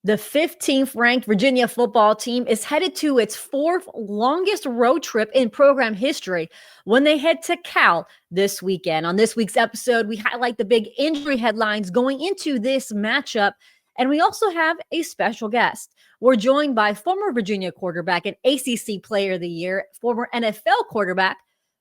The 15th ranked Virginia football team is headed to its fourth longest road trip in program history when they head to Cal this weekend. On this week's episode, we highlight the big injury headlines going into this matchup, and we also have a special guest. We're joined by former Virginia quarterback and ACC Player of the Year, former NFL quarterback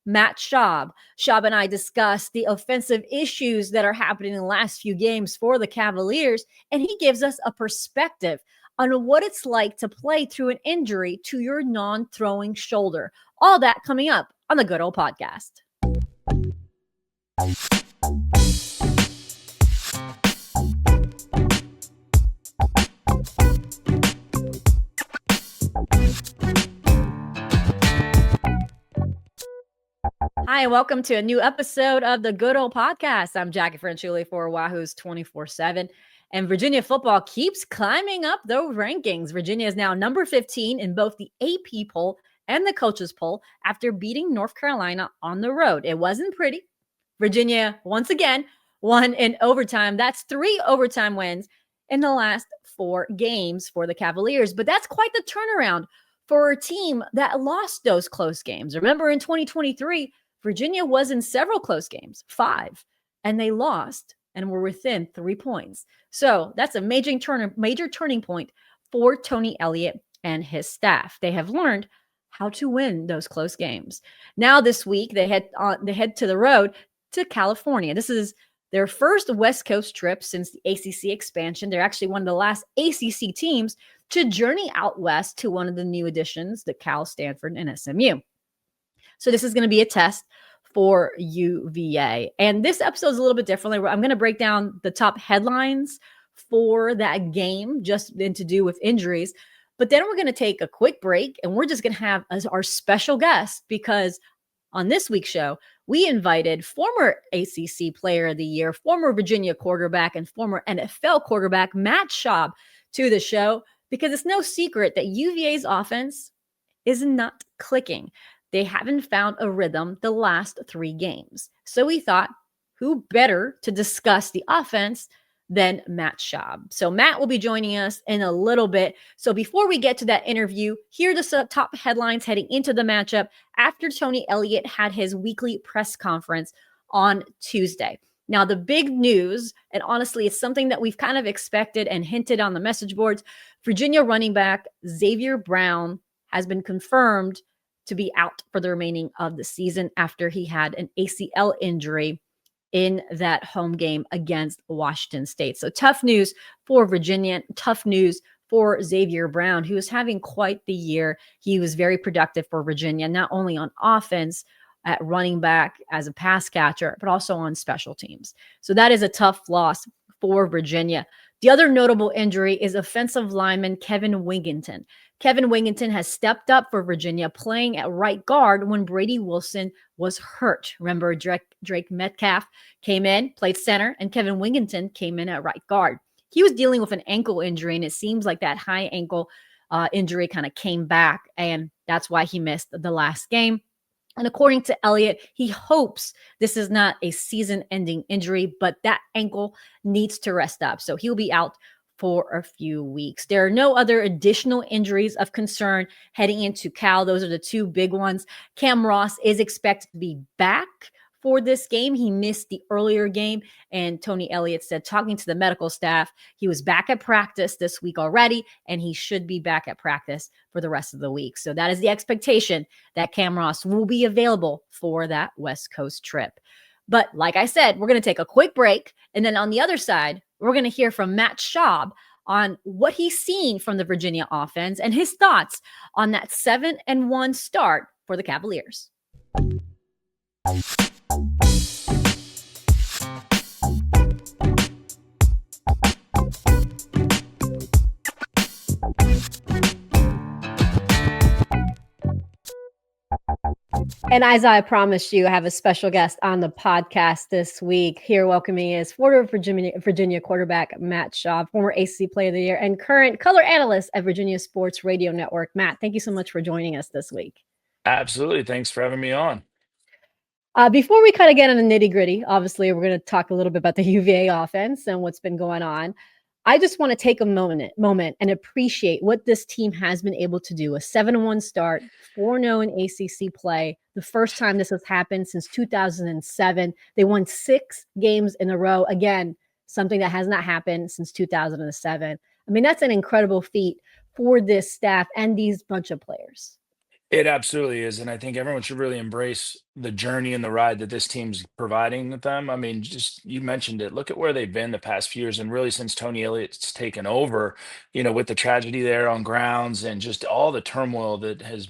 Matt Schaub. Schaub and I discuss the offensive issues that are happening in the last few games for the Cavaliers, and he gives us a perspective on what it's like to play through an injury to your non-throwing shoulder. All that coming up on the Good Old Podcast. Hi, and welcome to a new episode of the Good Old Podcast. I'm Jacquie Franciulli for Wahoo's 24/7, and Virginia football keeps climbing up those rankings. Virginia is now number 15 in both the AP poll and the coaches poll after beating North Carolina on the road. It wasn't pretty. Virginia, once again, won in overtime. That's 3 overtime wins in the last 4 games for the Cavaliers, but that's quite the turnaround for a team that lost those close games. Remember, in 2023, Virginia was in several close games, 5, and they lost and were within 3 points. So that's a major turning point for Tony Elliott and his staff. They have learned how to win those close games. Now this week, they head to the road to California. This is their first West Coast trip since the ACC expansion. They're actually one of the last ACC teams to journey out west to one of the new additions, the Cal, Stanford, and SMU. So this is going to be a test for UVA. And this episode is a little bit different. I'm going to break down the top headlines for that game, just to do with injuries. But then we're going to take a quick break, and we're just going to have as our special guest, because on this week's show, we invited former ACC Player of the Year, former Virginia quarterback, and former NFL quarterback Matt Schaub to the show, because it's no secret that UVA's offense is not clicking. They haven't found a rhythm the last 3 games. So we thought, who better to discuss the offense than Matt Schaub? So Matt will be joining us in a little bit. So before we get to that interview, here are the top headlines heading into the matchup after Tony Elliott had his weekly press conference on Tuesday. Now, the big news, and honestly, it's something that we've kind of expected and hinted on the message boards, Virginia running back Xavier Brown has been confirmed to be out for the remaining of the season after he had an ACL injury in that home game against Washington State. So tough news for Virginia, tough news for Xavier Brown, who is having quite the year. He was very productive for Virginia, not only on offense, at running back as a pass catcher, but also on special teams. So that is a tough loss for Virginia. The other notable injury is offensive lineman Kevin Wigginton. Kevin Wigginton has stepped up for Virginia, playing at right guard when Brady Wilson was hurt. Remember, Drake Metcalf came in, played center, and Kevin Wigginton came in at right guard. He was dealing with an ankle injury, and it seems like that high ankle injury kind of came back, and that's why he missed the last game. And according to Elliott, he hopes this is not a season-ending injury, but that ankle needs to rest up. So he'll be out for a few weeks. There are no other additional injuries of concern heading into Cal. Those are the 2 big ones. Cam Ross is expected to be back for this game. He missed the earlier game, and Tony Elliott said, talking to the medical staff, he was back at practice this week already, and he should be back at practice for the rest of the week. So that is the expectation, that Cam Ross will be available for that West Coast trip. But like I said, we're going to take a quick break, and then on the other side, we're going to hear from Matt Schaub on what he's seen from the Virginia offense and his thoughts on that 7-1 start for the Cavaliers. And as I promised you, I have a special guest on the podcast this week. Here welcoming is former Virginia quarterback Matt Schaub, former ACC Player of the Year, and current color analyst at Virginia Sports Radio Network. Matt, thank you so much for joining us this week. Absolutely. Thanks for having me on. Before we kind of get on the nitty gritty, obviously, we're going to talk a little bit about the UVA offense and what's been going on. I just want to take a moment and appreciate what this team has been able to do. A 7-1 start, 4-0 in ACC play. The first time this has happened since 2007. They won 6 games in a row. Again, something that has not happened since 2007. I mean, that's an incredible feat for this staff and these bunch of players. It absolutely is, and I think everyone should really embrace the journey and the ride that this team's providing with them. I mean, just you mentioned it. Look at where they've been the past few years, and really since Tony Elliott's taken over, with the tragedy there on grounds and just all the turmoil that has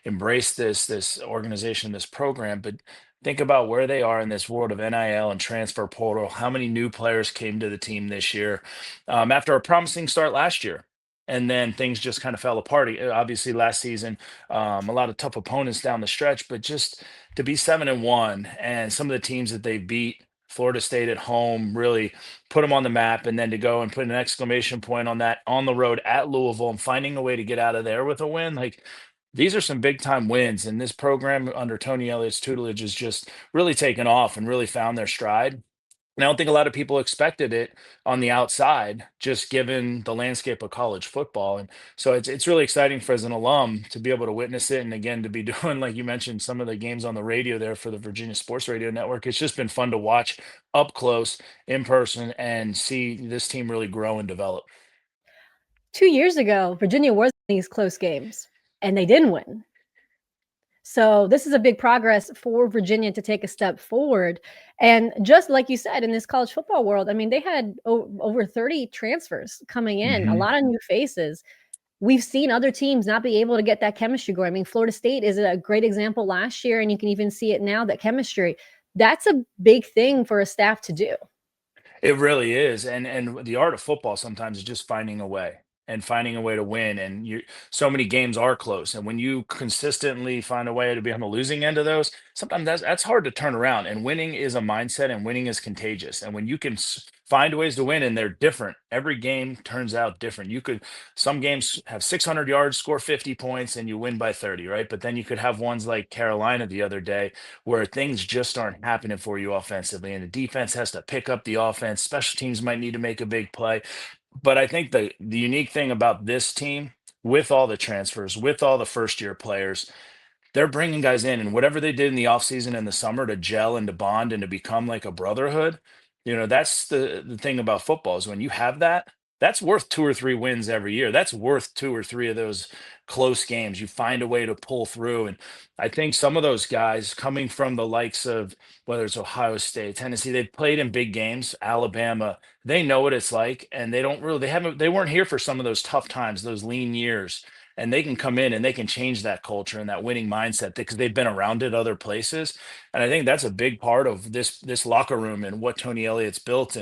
embraced this organization, this program. But think about where they are in this world of NIL and transfer portal. How many new players came to the team this year after a promising start last year? And then things just kind of fell apart. Obviously, last season a lot of tough opponents down the stretch, but just to be 7-1 and some of the teams that they beat, Florida State at home, really put them on the map, and then to go and put an exclamation point on that on the road at Louisville and finding a way to get out of there with a win, like these are some big time wins. And this program under Tony Elliott's tutelage has just really taken off and really found their stride. And I don't think a lot of people expected it on the outside, just given the landscape of college football. And so it's really exciting for as an alum to be able to witness it, and again to be doing, like you mentioned, some of the games on the radio there for the Virginia Sports Radio Network. It's just been fun to watch up close, in person, and see this team really grow and develop. 2 years ago, Virginia was in these close games and they didn't win. So this is a big progress for Virginia to take a step forward. And just like you said, in this college football world, I mean, they had over 30 transfers coming in, a Mhm. lot of new faces. We've seen other teams not be able to get that chemistry going. I mean, Florida State is a great example last year, and you can even see it now, that chemistry. That's a big thing for a staff to do. It really is, and the art of football sometimes is just finding a way and finding a way to win. And you, so many games are close, and when you consistently find a way to be on the losing end of those, sometimes that's hard to turn around. And winning is a mindset, and winning is contagious. And when you can find ways to win, and they're different, every game turns out different. You could some games have 600 yards, score 50 points, and you win by 30, right? But then you could have ones like Carolina the other day where things just aren't happening for you offensively, and the defense has to pick up the offense. Special teams might need to make a big play. But I think the unique thing about this team, with all the transfers, with all the first year players, they're bringing guys in, and whatever they did in the offseason and the summer to gel and to bond and to become like a brotherhood, that's the thing about football is when you have that, that's worth 2 or 3 wins every year. That's worth 2 or 3 of those close games. You find a way to pull through. And I think some of those guys coming from the likes of whether it's Ohio State, Tennessee, they've played in big games, Alabama, they know what it's like. And they weren't here for some of those tough times, those lean years, and they can come in and they can change that culture and that winning mindset because they've been around it other places. And I think that's a big part of this locker room and what Tony Elliott's built.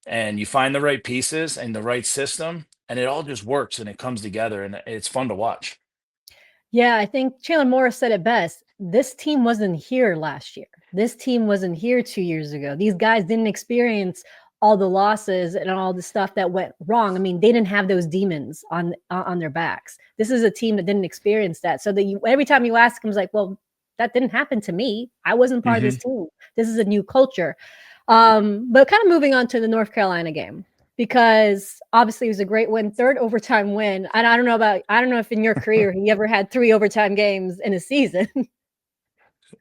And you find the right pieces and the right system, and it all just works and it comes together, and it's fun to watch. Yeah, I think Chandler Morris said it best. This team wasn't here last year. This team wasn't here 2 years ago. These guys didn't experience all the losses and all the stuff that went wrong. I mean, they didn't have those demons on their backs. This is a team that didn't experience that. So that every time you ask them, it's like, well, that didn't happen to me. I wasn't part of this Hmm. team. This is a new culture. But kind of moving on to the North Carolina game, because obviously it was a great win, third overtime win. And I don't know if in your career you ever had 3 overtime games in a season.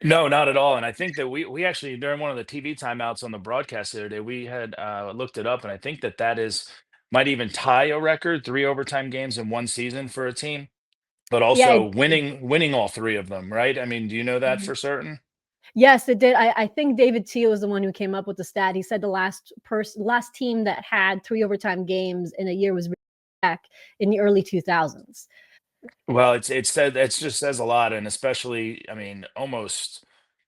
No, not at all. And I think that we actually, during one of the TV timeouts on the broadcast the other day, we had looked it up, and I think that is might even tie a record, 3 overtime games in one season for a team, but Yeah, also winning all 3 of them, right? I mean, do you know that mhm. for certain? Yes, it did. I think David Teal was the one who came up with the stat. He said the last team that had 3 overtime games in a year was back in the early 2000s. Well, it just says a lot, and especially, I mean, almost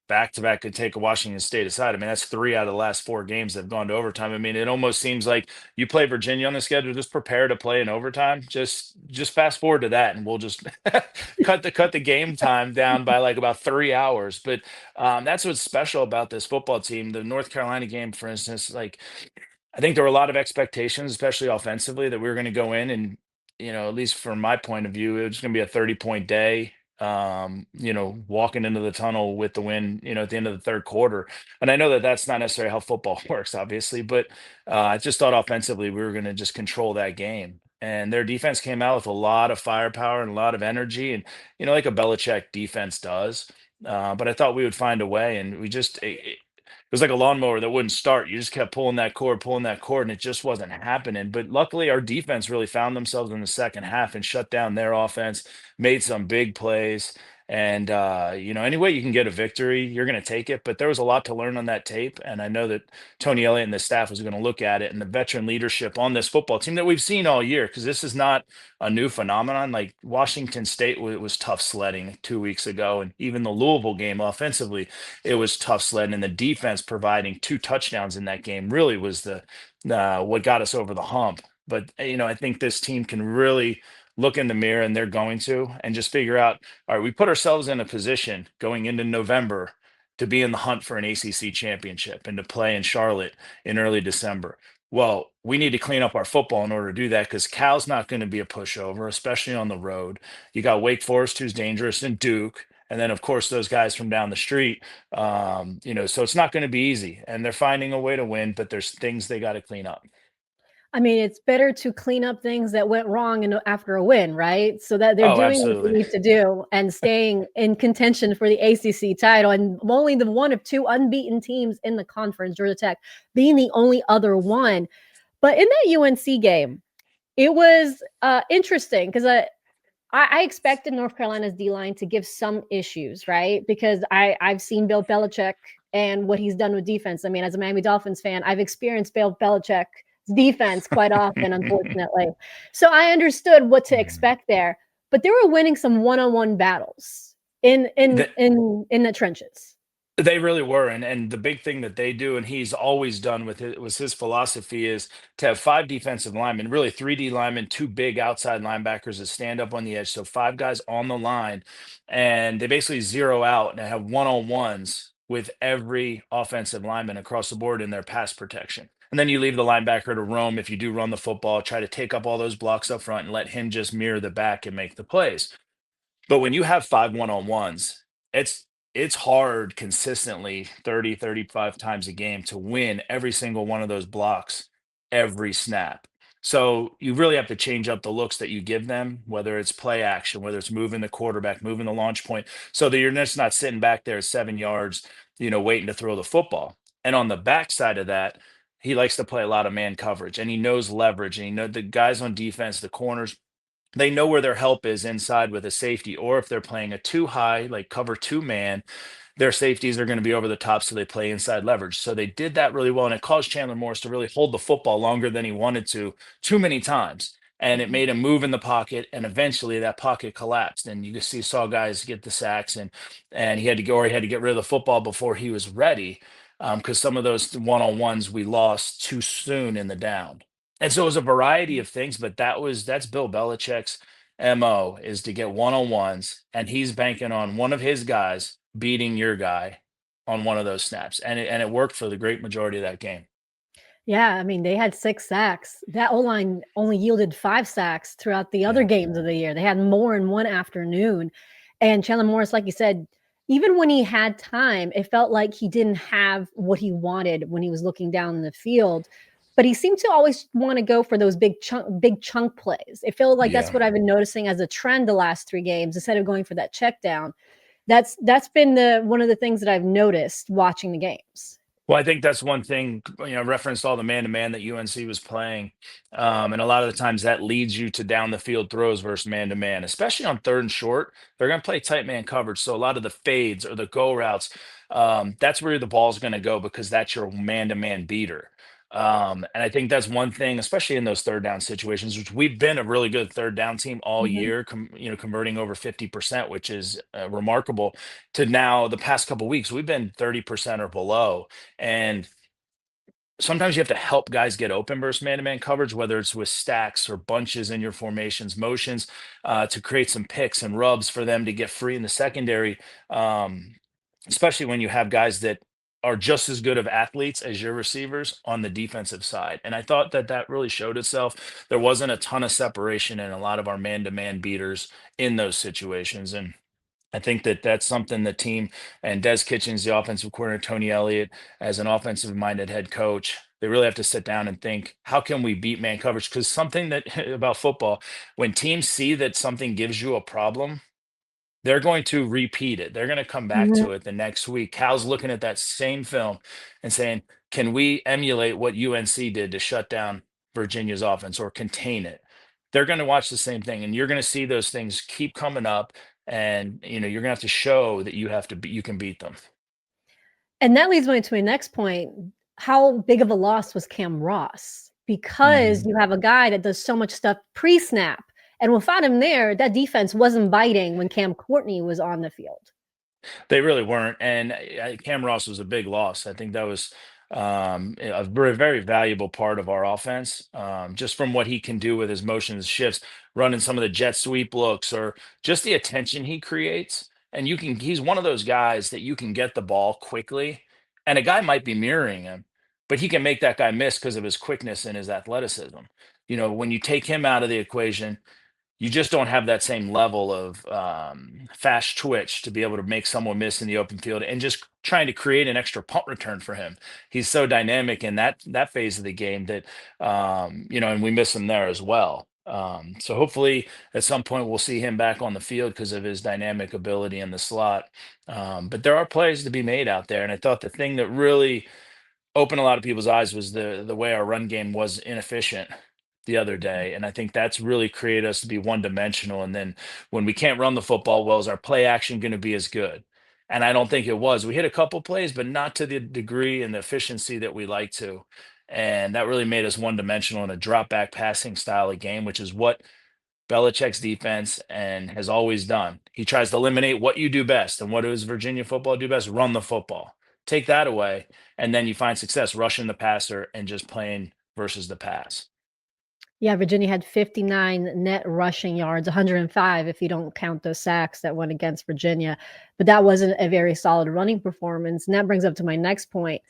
back to back could take a Washington State aside. I mean, that's 3 out of the last 4 games that have gone to overtime. I mean, it almost seems like you play Virginia on the schedule, just prepare to play in overtime. Just fast forward to that, and we'll just cut the game time down by like about 3 hours. But that's what's special about this football team. The North Carolina game, for instance, like I think there were a lot of expectations, especially offensively, that we were going to go in and, at least from my point of view, it was going to be a 30-point day. walking into the tunnel with the win, at the end of the third quarter. And I know that that's not necessarily how football works, obviously, but I just thought offensively we were going to just control that game. And their defense came out with a lot of firepower and a lot of energy, and like a Belichick defense does. But I thought we would find a way, and it was like a lawnmower that wouldn't start. You just kept pulling that cord, and it just wasn't happening. But luckily, our defense really found themselves in the second half and shut down their offense, made some big plays. And, any way you can get a victory, you're going to take it. But there was a lot to learn on that tape. And I know that Tony Elliott and the staff was going to look at it, and the veteran leadership on this football team that we've seen all year, because this is not a new phenomenon. Like Washington State was tough sledding 2 weeks ago. And even the Louisville game offensively, it was tough sledding, and the defense providing two touchdowns in that game really was the what got us over the hump. But I think this team can really look in the mirror, and they're going to, and just figure out, all right, we put ourselves in a position going into November to be in the hunt for an ACC championship and to play in Charlotte in early December. Well, we need to clean up our football in order to do that, because Cal's not going to be a pushover, especially on the road. You got Wake Forest, who's dangerous, and Duke. And then, of course, those guys from down the street. So it's not going to be easy. And they're finding a way to win, but there's things they got to clean up. I mean, it's better to clean up things that went wrong after a win, right? So that they're Oh, doing what they absolutely. need to do and staying in contention for the ACC title. And only the one of two unbeaten teams in the conference, Georgia Tech being the only other one. But in that UNC game, it was interesting because I expected North Carolina's D-line to give some issues, right? Because I've seen Bill Belichick and what he's done with defense. I mean, as a Miami Dolphins fan, I've experienced Bill Belichick's defense quite often, unfortunately. So I understood what to expect there. But they were winning some one-on-one battles in the trenches. They really were, and the big thing that they do, and he's always done with it, was his philosophy is to have five defensive linemen, really three D linemen, two big outside linebackers that stand up on the edge, so five guys on the line, and they basically zero out and have one-on-ones with every offensive lineman across the board in their pass protection. And then you leave the linebacker to roam if you do run the football, try to take up all those blocks up front and let him just mirror the back and make the plays. But when you have five one-on-ones, it's it's hard consistently 30, 35 times a game to win every single one of those blocks every snap. So you really have to change up the looks that you give them, whether it's play action, whether it's moving the quarterback, moving the launch point, so that you're just not sitting back there at 7 yards, waiting to throw the football. And on the backside of that, he likes to play a lot of man coverage, and he knows leverage, and he know the guys on defense, the corners, they know where their help is inside with a safety, or if they're playing a too high, like cover two man, their safeties are going to be over the top, so they play inside leverage. So they did that really well, and it caused Chandler Morris to really hold the football longer than he wanted to, too many times. And it made him move in the pocket, and eventually that pocket collapsed. And you saw guys get the sacks, and he had to go, or he had to get rid of the football before he was ready, because some of those one-on-ones we lost too soon in the down. And so it was a variety of things, but that's Bill Belichick's MO, is to get one-on-ones, and he's banking on one of his guys beating your guy on one of those snaps. And it worked for the great majority of that game. Yeah, I mean, they had 6 sacks. That O-line only yielded 5 sacks throughout the other Yeah. games of the year. They had more in one afternoon. And Chandler Morris, like you said, even when he had time, it felt like he didn't have what he wanted when he was looking down the field. But he seemed to always want to go for those big chunk plays. It felt like that's Yeah. what I've been noticing as a trend the last 3 games, instead of going for that check down. That's been the one of the things that I've noticed watching the games. Well, I think that's one thing, referenced all the man-to-man that UNC was playing. And a lot of the times that leads you to down the field throws versus man-to-man, especially on third and short. They're going to play tight man coverage. So a lot of the fades or the go routes, that's where the ball's going to go, because that's your man-to-man beater. And I think that's one thing, especially in those third down situations, which we've been a really good third down team all Mhm. year, converting over 50%, which is remarkable. To now, the past couple weeks, we've been 30% or below. And sometimes you have to help guys get open versus man-to-man coverage, whether it's with stacks or bunches in your formations, motions, to create some picks and rubs for them to get free in the secondary. Especially when you have guys that are just as good of athletes as your receivers on the defensive side. And I thought that that really showed itself. There wasn't a ton of separation in a lot of our man-to-man beaters in those situations. And I think that that's something the team and Des Kitchens, the offensive coordinator, Tony Elliott, as an offensive minded head coach, they really have to sit down and think, how can we beat man coverage? Because something that about football, when teams see that something gives you a problem, they're going to repeat it. They're going to come back Mhm. to it the next week. Cal's looking at that same film and saying, can we emulate what UNC did to shut down Virginia's offense or contain it? They're going to watch the same thing, and you're going to see those things keep coming up. And you're going to have to show that you can beat them. And that leads me to my next point. How big of a loss was Cam Ross? Because Mhm. you have a guy that does so much stuff pre-snap. And without him there, that defense wasn't biting when Cam Courtney was on the field. They really weren't, and Cam Ross was a big loss. I think that was a very, very valuable part of our offense, just from what he can do with his motions, shifts, running some of the jet sweep looks, or just the attention he creates. And he's one of those guys that you can get the ball quickly, and a guy might be mirroring him, but he can make that guy miss because of his quickness and his athleticism. When you take him out of the equation, you just don't have that same level of fast twitch to be able to make someone miss in the open field and just trying to create an extra punt return for him. He's so dynamic in that phase of the game that and we miss him there as well. So hopefully at some point we'll see him back on the field because of his dynamic ability in the slot. But there are plays to be made out there, and I thought the thing that really opened a lot of people's eyes was the way our run game was inefficient the other day. And I think that's really created us to be one dimensional. And then when we can't run the football well, is our play action going to be as good? And I don't think it was. We hit a couple plays, but not to the degree and the efficiency that we like to. And that really made us one dimensional in a drop back passing style of game, which is what Belichick's defense and has always done. He tries to eliminate what you do best. And what does Virginia football do best? Run the football. Take that away, and then you find success rushing the passer and just playing versus the pass. Yeah, Virginia had 59 net rushing yards, 105 if you don't count those sacks that went against Virginia. But that wasn't a very solid running performance. And that brings up to my next point.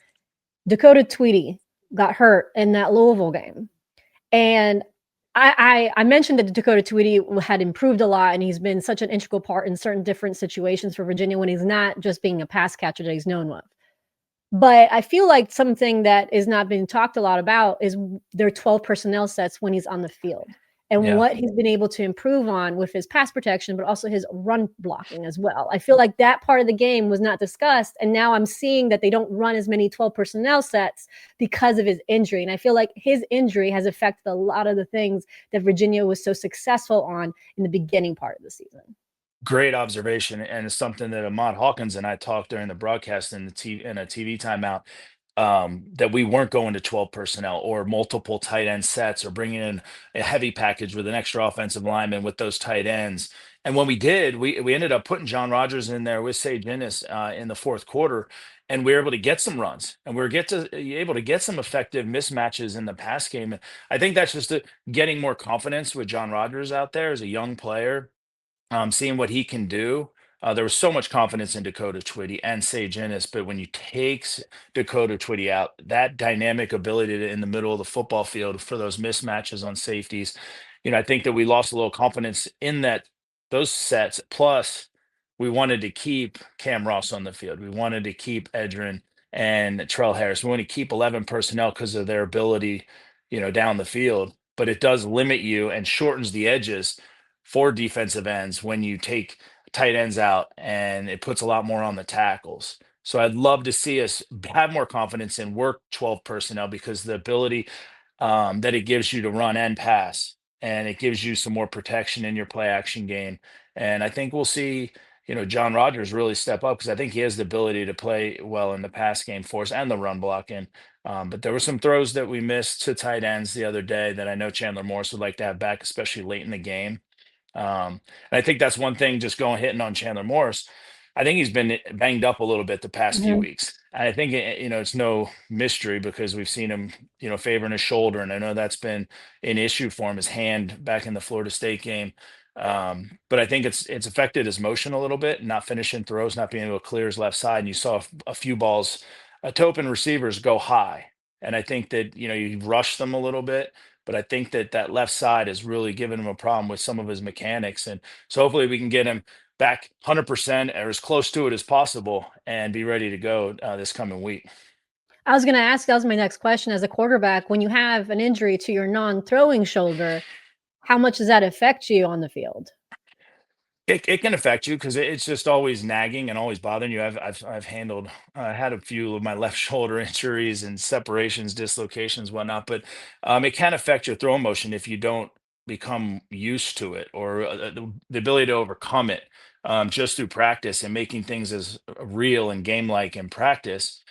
Dakota Tweedy got hurt in that Louisville game. And I mentioned that Dakota Tweedy had improved a lot, and he's been such an integral part in certain different situations for Virginia when he's not just being a pass catcher that he's known with. But I feel like something that is not being talked a lot about is their 12 personnel sets when he's on the field and Yeah. what he's been able to improve on with his pass protection, but also his run blocking as well. I feel like that part of the game was not discussed. And now I'm seeing that they don't run as many 12 personnel sets because of his injury. And I feel like his injury has affected a lot of the things that Virginia was so successful on in the beginning part of the season. Great observation, and it's something that Ahmad Hawkins and I talked during the broadcast in a TV timeout, that we weren't going to 12 personnel or multiple tight end sets or bringing in a heavy package with an extra offensive lineman with those tight ends. And when we did, we ended up putting John Rogers in there with Sage Ennis in the fourth quarter, and we were able to get some runs and we were able to get some effective mismatches in the pass game. And I think that's just getting more confidence with John Rogers out there as a young player, seeing what he can do. There was so much confidence in Dakota Twitty and Sage Ennis, but when you take Dakota Twitty out, that dynamic ability in the middle of the football field for those mismatches on safeties, I think that we lost a little confidence in those sets. Plus, we wanted to keep Cam Ross on the field. We wanted to keep Edrin and Trell Harris. We want to keep 11 personnel because of their ability, down the field. But it does limit you and shortens the edges for defensive ends when you take tight ends out, and it puts a lot more on the tackles. So I'd love to see us have more confidence and work 12 personnel because the ability that it gives you to run and pass, and it gives you some more protection in your play action game. And I think we'll see, John Rogers really step up because I think he has the ability to play well in the pass game for us and the run blocking. But there were some throws that we missed to tight ends the other day that I know Chandler Morris would like to have back, especially late in the game. And I think that's one thing, just hitting on Chandler Morris. I think he's been banged up a little bit the past few Mhm. weeks. And I think it's no mystery because we've seen him, favoring his shoulder, and I know that's been an issue for him, his hand back in the Florida State game. But I think it's affected his motion a little bit, not finishing throws, not being able to clear his left side. And you saw a few balls, to open receivers go high, and I think that you rush them a little bit, but I think that left side has really given him a problem with some of his mechanics. And so hopefully we can get him back 100% or as close to it as possible and be ready to go this coming week. I was going to ask, that was my next question. As a quarterback, when you have an injury to your non-throwing shoulder, how much does that affect you on the field? It can affect you because it's just always nagging and always bothering you. I've handled had a few of my left shoulder injuries and separations, dislocations, whatnot. But it can affect your throw motion if you don't become used to it or the ability to overcome it just through practice and making things as real and game like in practice.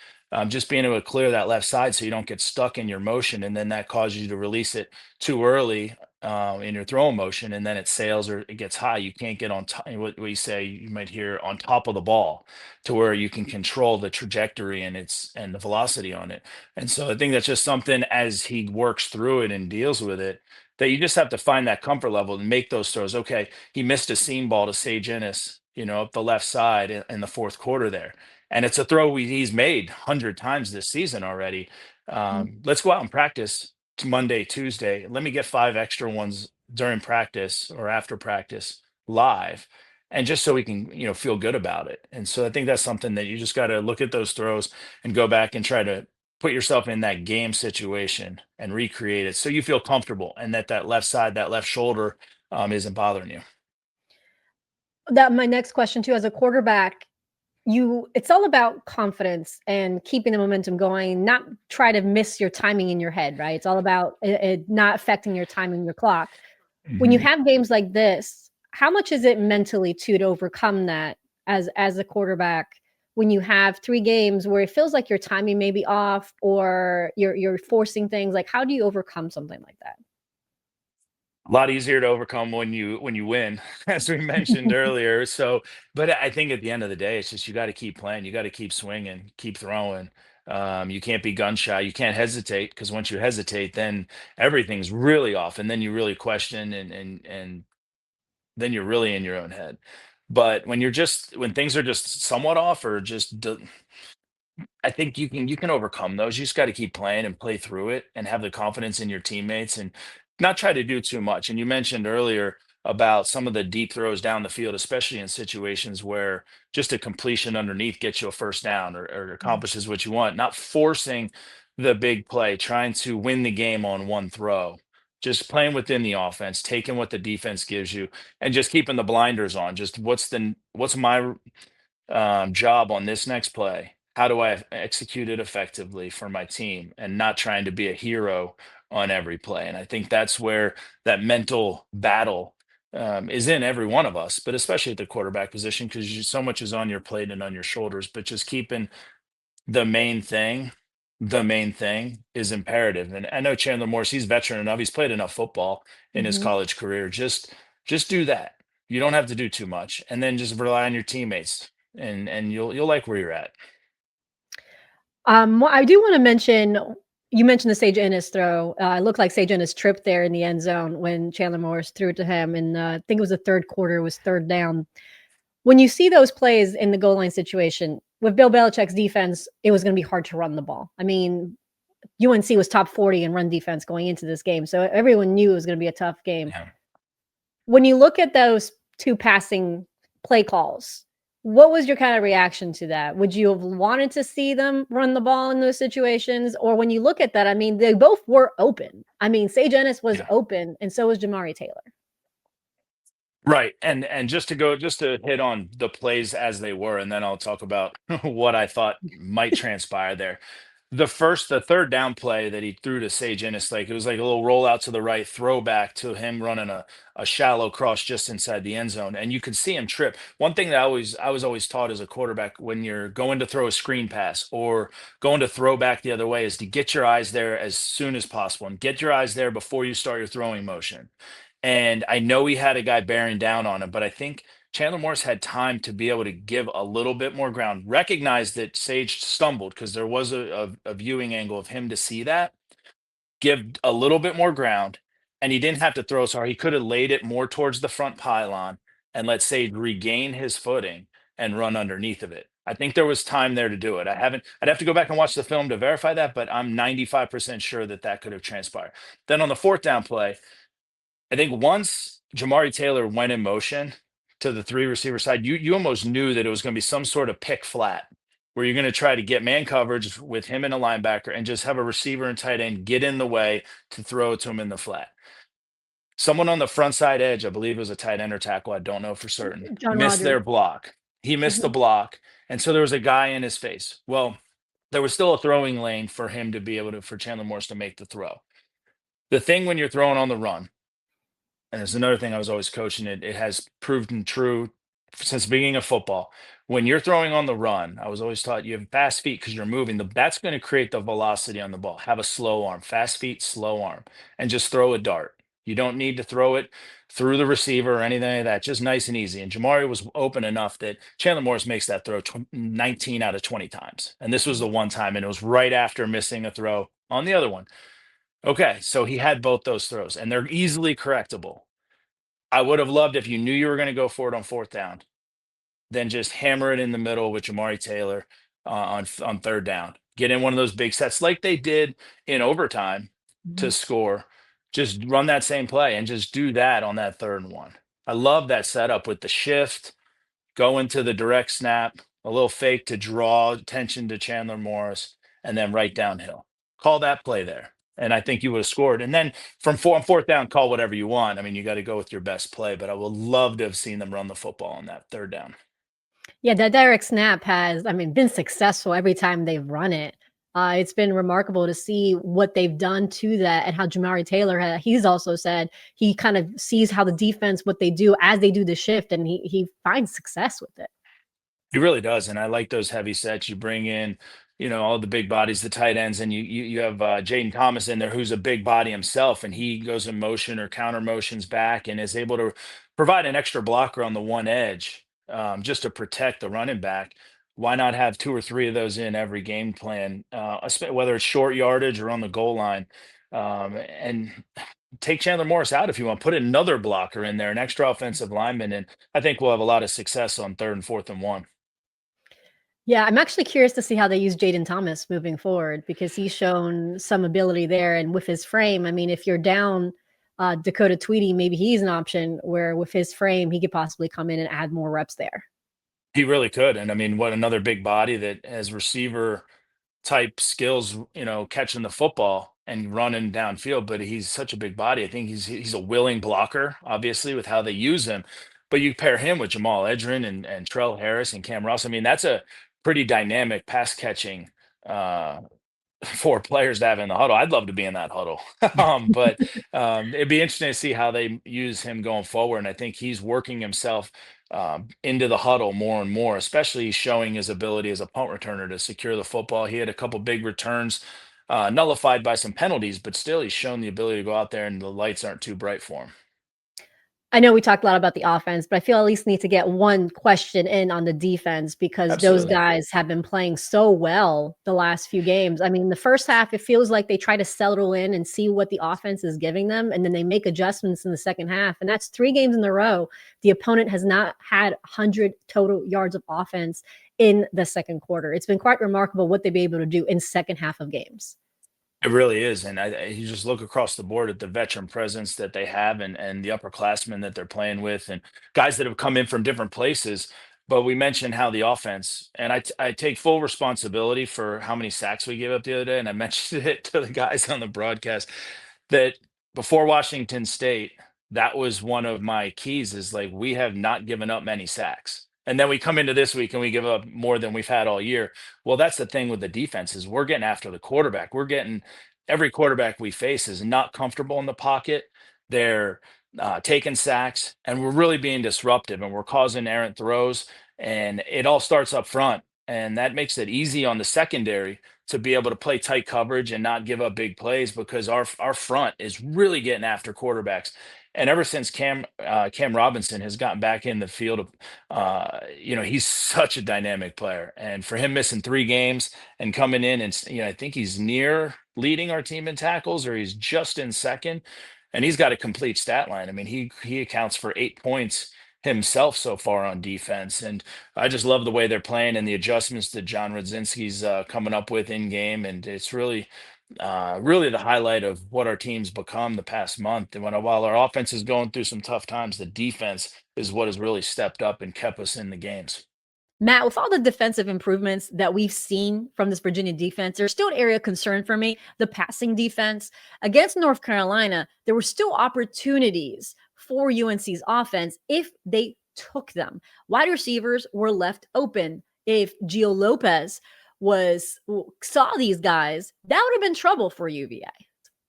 Just being able to clear that left side so you don't get stuck in your motion, and then that causes you to release it too early in your throwing motion, and then it sails or it gets high. You can't get on top. What you say, you might hear on top of the ball, to where you can control the trajectory and the velocity on it. And so I think that's just something as he works through it and deals with it, that you just have to find that comfort level and make those throws. Okay, he missed a seam ball to Sage Ennis, up the left side in the fourth quarter there. And it's a throw he's made 100 times this season already. Let's go out and practice Monday, Tuesday. Let me get 5 extra ones during practice or after practice live. And just so we can, feel good about it. And so I think that's something that you just got to look at those throws and go back and try to put yourself in that game situation and recreate it so you feel comfortable and that left side, that left shoulder isn't bothering you. That my next question too, as a quarterback, it's all about confidence and keeping the momentum going, not try to miss your timing in your head, right? It's all about it not affecting your timing, your clock. When you Mhm. have games like this, how much is it mentally to overcome that as a quarterback when you have 3 games where it feels like your timing may be off or you're forcing things? Like, how do you overcome something like that? A lot easier to overcome when you win, as we mentioned earlier. So, but I think at the end of the day, it's just you got to keep playing, you got to keep swinging, keep throwing. You can't be gun shy. You can't hesitate, because once you hesitate, then everything's really off, and then you really question, and then you're really in your own head. But when things are just somewhat off or I think you can overcome those. You just got to keep playing and play through it and have the confidence in your teammates and not try to do too much. And you mentioned earlier about some of the deep throws down the field, especially in situations where just a completion underneath gets you a first down or accomplishes what you want. Not forcing the big play, trying to win the game on one throw. Just playing within the offense, taking what the defense gives you, and just keeping the blinders on. Just what's my job on this next play? How do I execute it effectively for my team and not trying to be a hero on every play? And I think that's where that mental battle is in every one of us, but especially at the quarterback position, because so much is on your plate and on your shoulders. But just keeping the main thing, the main thing is imperative. And I know Chandler Morris, he's veteran enough. He's played enough football in his Mhm. college career. Just do that. You don't have to do too much, and then just rely on your teammates, and you'll like where you're at. Well, I do wanna mention, you mentioned the Sage Ennis throw. It looked like Sage Ennis tripped there in the end zone when Chandler Morris threw it to him, and, I think it was the 3rd quarter, it was 3rd down. When you see those plays in the goal line situation, with Bill Belichick's defense, it was gonna be hard to run the ball. I mean, UNC was top 40 in run defense going into this game, so everyone knew it was gonna be a tough game. Yeah. When you look at those 2 passing play calls, what was your kind of reaction to that? Would you have wanted to see them run the ball in those situations? Or when you look at that, I mean, they both were open. I mean, Sage Ennis was Yeah. open, and so was Jamari Taylor. Right. And just to hit on the plays as they were, and then I'll talk about what I thought might transpire there. The third down play that he threw to Sage Ennis, like it was like a little rollout to the right, throwback to him running a shallow cross just inside the end zone. And you could see him trip. One thing that I was always taught as a quarterback when you're going to throw a screen pass or going to throw back the other way is to get your eyes there as soon as possible and get your eyes there before you start your throwing motion. And I know he had a guy bearing down on him, but I think Chandler Morris had time to be able to give a little bit more ground. Recognize that Sage stumbled because there was a viewing angle of him to see that. Give a little bit more ground, and he didn't have to throw so hard. He could have laid it more towards the front pylon and let Sage regain his footing and run underneath of it. I think there was time there to do it. I'd have to go back and watch the film to verify that, but I'm 95% sure that that could have transpired. Then on the fourth down play, I think once Jamari Taylor went in motion, to the three receiver side, you almost knew that it was going to be some sort of pick flat where you're going to try to get man coverage with him and a linebacker and just have a receiver and tight end get in the way to throw it to him in the flat. Someone on the front side edge, I believe it was a tight end or tackle, I don't know for certain, John missed Rogers. their block. He missed the Mhm. block. And so there was a guy in his face. Well, there was still a throwing lane for him to be able to, for Chandler Morris to make the throw. The thing when you're throwing on the run, and it's another thing I was always coaching it has proven true since the beginning of football. When you're throwing on the run, I was always taught you have fast feet because you're moving. That's going to create the velocity on the ball. Have a slow arm, fast feet, slow arm, and just throw a dart. You don't need to throw it through the receiver or anything like that. Just nice and easy. And Jamari was open enough that Chandler Morris makes that throw 19 out of 20 times. And this was the one time, and it was right after missing a throw on the other one. Okay, so he had both those throws, and they're easily correctable. I would have loved if you knew you were going to go for it on fourth down, then just hammer it in the middle with Jamari Taylor on third down. Get in one of those big sets like they did in overtime to Mhm. score. Just run that same play and just do that on that third one. I love that setup with the shift, go into the direct snap, a little fake to draw attention to Chandler Morris, and then right downhill. Call that play there. And I think you would have scored. And then from on fourth down, call whatever you want. I mean, you got to go with your best play, but I would love to have seen them run the football on that third down. Yeah, that direct snap has, I mean, been successful every time they've run it. It's been remarkable to see what they've done to that and how Jamari Taylor, he's also said he kind of sees how the defense, what they do as they do the shift, and he finds success with it. He really does, and I like those heavy sets. You bring in, all the big bodies, the tight ends, and you have Jaden Thomas in there, who's a big body himself, and he goes in motion or counter motions back, and is able to provide an extra blocker on the one edge, just to protect the running back. Why not have two or three of those in every game plan, whether it's short yardage or on the goal line, and take Chandler Morris out if you want. Put another blocker in there, an extra offensive lineman, and I think we'll have a lot of success on third and fourth and one. Yeah, I'm actually curious to see how they use Jaden Thomas moving forward because he's shown some ability there, and with his frame, I mean, if you're down Dakota Tweedy, maybe he's an option where with his frame, he could possibly come in and add more reps there. He really could. And I mean, what another big body that has receiver type skills, catching the football and running downfield, but he's such a big body. I think he's a willing blocker, obviously, with how they use him. But you pair him with Jamal Edrin and Trell Harris and Cam Ross. I mean, that's a pretty dynamic pass catching uh for players to have in the huddle. I'd love to be in that huddle. But it'd be interesting to see how they use him going forward. And I think he's working himself into the huddle more and more, especially showing his ability as a punt returner to secure the football. He had a couple big returns, nullified by some penalties, but still he's shown the ability to go out there and the lights aren't too bright for him. I know we talked a lot about the offense, but I feel at least need to get one question in on the defense because those Absolutely. guys have been playing so well the last few games. I mean, the first half, it feels like they try to settle in and see what the offense is giving them, and then they make adjustments in the second half. And that's 3 games in a row. The opponent has not had 100 total yards of offense in the second quarter. It's been quite remarkable what they've been able to do in second half of games. It really is, and you just look across the board at the veteran presence that they have, and the upperclassmen that they're playing with, and guys that have come in from different places. But we mentioned how the offense, and I take full responsibility for how many sacks we gave up the other day, and I mentioned it to the guys on the broadcast that before Washington State, that was one of my keys is like we have not given up many sacks. And then we come into this week and we give up more than we've had all year. Well, that's the thing with the defense is we're getting after the quarterback. We're getting every quarterback we face is not comfortable in the pocket. They're taking sacks, and we're really being disruptive, and we're causing errant throws. And it all starts up front, and that makes it easy on the secondary to be able to play tight coverage and not give up big plays because our front is really getting after quarterbacks. And ever since Cam Robinson has gotten back in the field, he's such a dynamic player. And for him missing 3 games and coming in and I think he's near leading our team in tackles or he's just in second, and he's got a complete stat line. I mean, he accounts for 8 points himself so far on defense, and I just love the way they're playing and the adjustments that John Radzinski's coming up with in game, and it's really really the highlight of what our team's become the past month. And while our offense is going through some tough times, the defense is what has really stepped up and kept us in the games. Matt, with all the defensive improvements that we've seen from this Virginia defense, there's still an area of concern for me. The passing defense against North Carolina, there were still opportunities for UNC's offense if they took them. Wide receivers were left open. If Gio Lopez was saw these guys, that would have been trouble for UVA.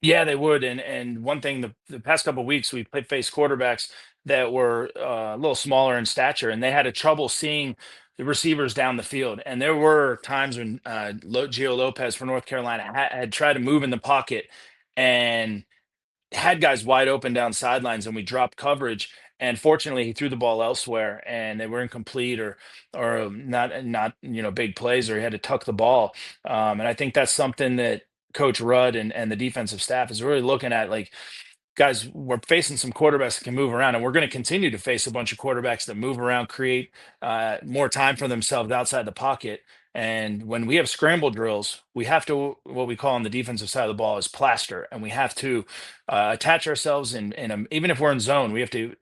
Yeah, they would. And one thing, the past couple of weeks, we played face quarterbacks that were a little smaller in stature, and they had a trouble seeing the receivers down the field. And there were times when Gio Lopez for North Carolina had tried to move in the pocket and had guys wide open down sidelines, and we dropped coverage. And fortunately, he threw the ball elsewhere, and they were incomplete or not big plays, or he had to tuck the ball. And I think that's something that Coach Rudd and the defensive staff is really looking at. Like, guys, we're facing some quarterbacks that can move around, and we're going to continue to face a bunch of quarterbacks that move around, create more time for themselves outside the pocket. And when we have scramble drills, we have to, what we call on the defensive side of the ball is plaster, and we have to attach ourselves even if we're in zone, we have to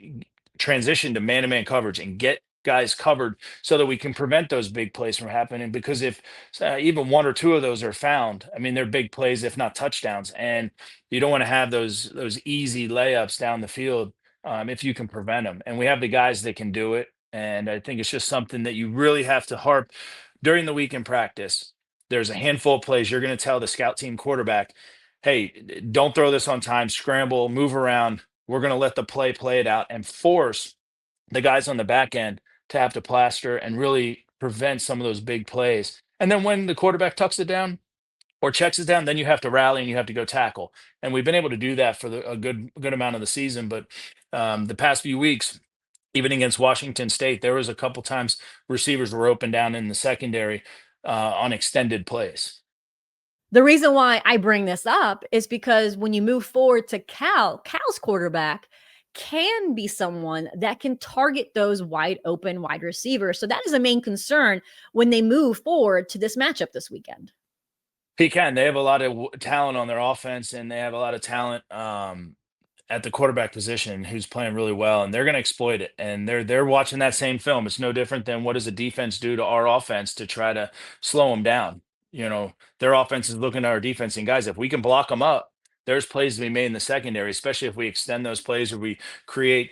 transition to man-to-man coverage and get guys covered so that we can prevent those big plays from happening. Because if even one or two of those are found, I mean, they're big plays, if not touchdowns. And you don't want to have those easy layups down the field if you can prevent them. And we have the guys that can do it. And I think it's just something that you really have to harp during the week in practice. There's a handful of plays you're going to tell the scout team quarterback, hey, don't throw this on time, scramble, move around. We're going to let the play it out and force the guys on the back end to have to plaster and really prevent some of those big plays. And then when the quarterback tucks it down, or checks it down, then you have to rally and you have to go tackle. And we've been able to do that for a good amount of the season. But the past few weeks, even against Washington State, there was a couple times receivers were open down in the secondary on extended plays. The reason why I bring this up is because when you move forward to Cal's quarterback can be someone that can target those wide open wide receivers. So that is a main concern when they move forward to this matchup this weekend. He can. They have a lot of talent on their offense, and they have a lot of talent at the quarterback position who's playing really well, and they're going to exploit it. And they're watching that same film. It's no different than what does a defense do to our offense to try to slow them down. Their offense is looking at our defense, and guys, if we can block them up, there's plays to be made in the secondary, especially if we extend those plays or we create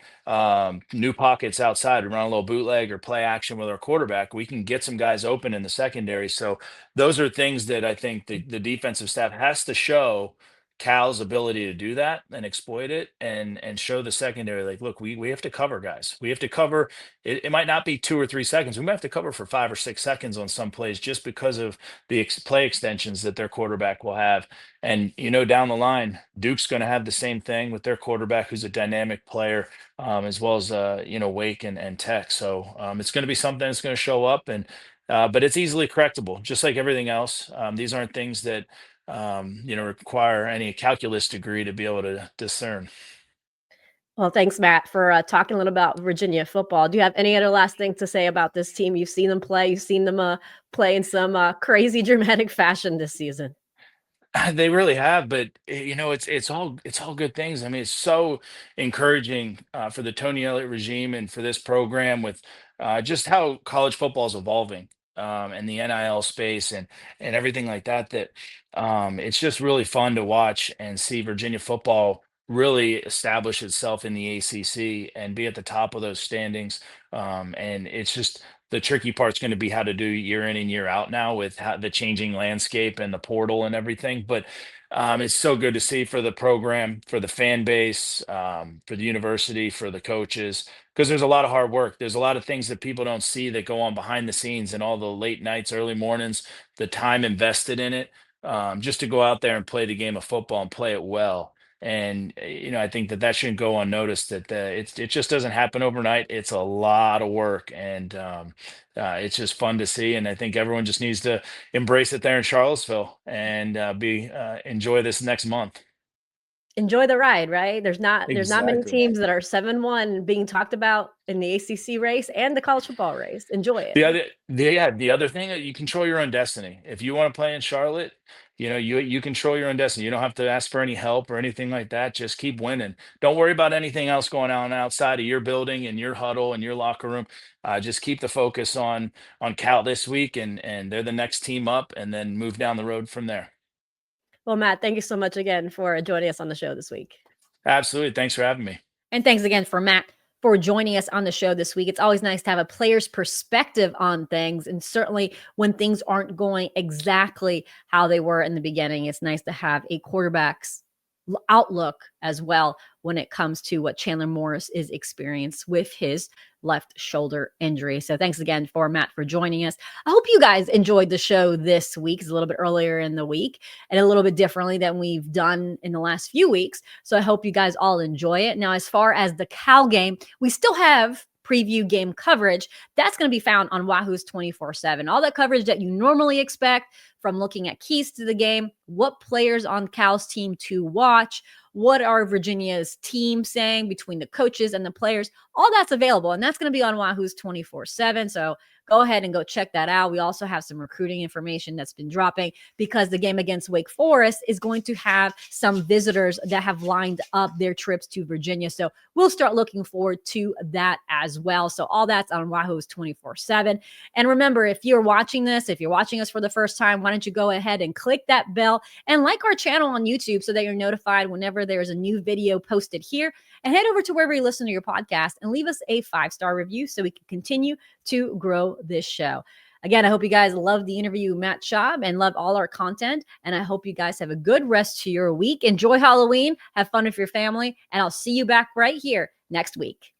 new pockets outside and run a little bootleg or play action with our quarterback. We can get some guys open in the secondary. So those are things that I think the defensive staff has to show Cal's ability to do that and exploit it and show the secondary, like, look, we have to cover, guys. We have to cover. It might not be 2 or 3 seconds. We might have to cover for 5 or 6 seconds on some plays just because of the play extensions that their quarterback will have. And down the line, Duke's going to have the same thing with their quarterback, who's a dynamic player, as well as Wake and Tech. So it's going to be something that's going to show up, and but it's easily correctable, just like everything else. These aren't things that require any calculus degree to be able to discern. Well, thanks, Matt, for talking a little about Virginia football. Do you have any other last thing to say about this team? You've seen them play. You've seen them play in some crazy dramatic fashion this season. They really have, but it's all good things. I mean, it's so encouraging for the Tony Elliott regime and for this program with just how college football is evolving and the NIL space and everything like that. That it's just really fun to watch and see Virginia football really establish itself in the ACC and be at the top of those standings. And it's just the tricky part's going to be how to do year in and year out now with the changing landscape and the portal and everything. But it's so good to see for the program, for the fan base, for the university, for the coaches, because there's a lot of hard work. There's a lot of things that people don't see that go on behind the scenes and all the late nights, early mornings, the time invested in it, just to go out there and play the game of football and play it well. And I think that shouldn't go unnoticed. That it just doesn't happen overnight. It's a lot of work, and it's just fun to see. And I think everyone just needs to embrace it there in Charlottesville and be enjoy this next month. enjoy the ride, right? There's not many Exactly. teams that are 7-1 being talked about in the ACC race and the college football race. Enjoy it. The other thing, you control your own destiny. If you want to play in Charlotte, you control your own destiny. You don't have to ask for any help or anything like that. Just keep winning. Don't worry about anything else going on outside of your building and your huddle and your locker room. Just keep the focus on Cal this week, and they're the next team up, and then move down the road from there. Well, Matt, thank you so much again for joining us on the show this week. Absolutely. Thanks for having me. And thanks again for Matt for joining us on the show this week. It's always nice to have a player's perspective on things. And certainly when things aren't going exactly how they were in the beginning, it's nice to have a quarterback's outlook as well when it comes to what Chandler Morris is experiencing with his left shoulder injury. So thanks again for Matt for joining us. I hope you guys enjoyed the show this week. It's a little bit earlier in the week and a little bit differently than we've done in the last few weeks. So I hope you guys all enjoy it. Now, as far as the Cal game, we still have preview game coverage. That's going to be found on Wahoo's 24/7. All that coverage that you normally expect, from looking at keys to the game, what players on Cal's team to watch, what are Virginia's team saying between the coaches and the players, all that's available. And that's going to be on Wahoo's 24/7. So go ahead and go check that out. We also have some recruiting information that's been dropping because the game against Wake Forest is going to have some visitors that have lined up their trips to Virginia. So we'll start looking forward to that as well. So all that's on Wahoo's 24/7. And remember, if you're watching us for the first time, why don't you go ahead and click that bell and like our channel on YouTube so that you're notified whenever there's a new video posted here, and head over to wherever you listen to your podcast and leave us a 5-star review so we can continue to grow this show. Again, I hope you guys love the interview with Matt Schaub and love all our content. And I hope you guys have a good rest to your week. Enjoy Halloween, have fun with your family, and I'll see you back right here next week.